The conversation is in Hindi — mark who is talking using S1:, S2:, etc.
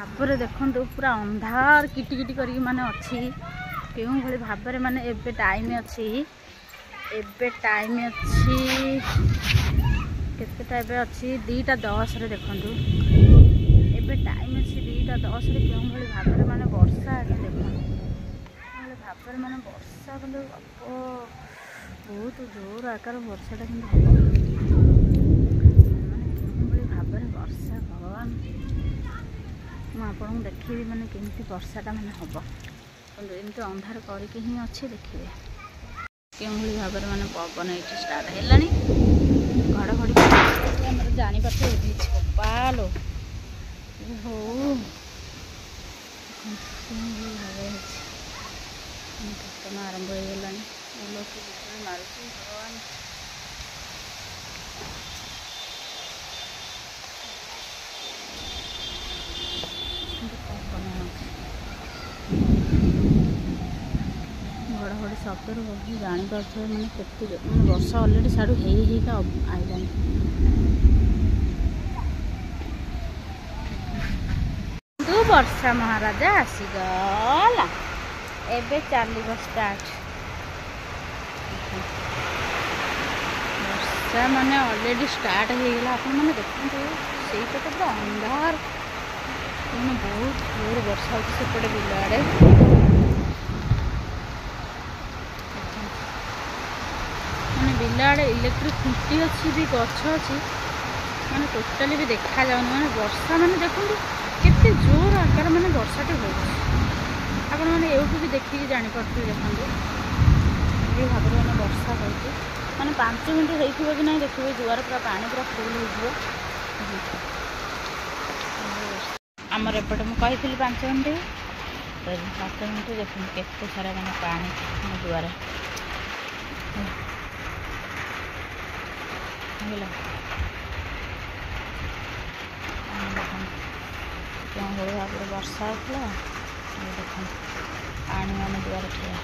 S1: तापर देखो पूरा अंधार किटिकिटी कर माने अच्छी क्यों भली भाव में माने एबे टाइम अच्छी केतेटा एबे अच्छी 2:10 रे देखो एबे टाइम अच्छी 2:10 रे क्यों भली भाव में माने वर्षा आज देखो भाव में माने वर्षा कले बहुत जोर आकार वर्षाटा कि माने भाव में वर्षा भगवान मुझे देखी माने केमती वर्षाटा माने हम एमती अंधार करके ही अच्छे देखिए क्यों भाव में माने पवन ये स्टार्ट है घड़घड़ी जापारे पालो हो कीर्तन आरंभ हो गला मारुति भगवान घड़घड़ी शब्द जापारे मैंने केते वर्षा अलरेडी साड़ू होगा आईलानी वर्षा महाराजा आसीगला एबे चलो स्टार्ट वर्षा माने अलरेडी स्टार्ट होगा आप देखते से पूरा अंधार मैंने बहुत जोर वर्षा होती सेपटे बिल आड़े मैंने बिल आड़े इलेक्ट्रिक खुंटी अच्छी भी गछ अच्छी मैंने टोटाली भी देखा जाऊनी मैंने वर्षा मैंने देखो केते जोर आकार मैंने वर्षाटी हो आपण मैंने एवटू भी देखिए जापर देखो ये भाव में मैंने वर्षा होती मैंने 5 मिनट हो कि नहीं देखिए जुआर पूरा पानी पूरा फुल हो आमर एपटे मुझे कही 5 मिनट 7 मिनट देखो केते सारा मैंने पानी दुआर क्यों भाव में वर्षा होता देख पानी मान दुआर ठिया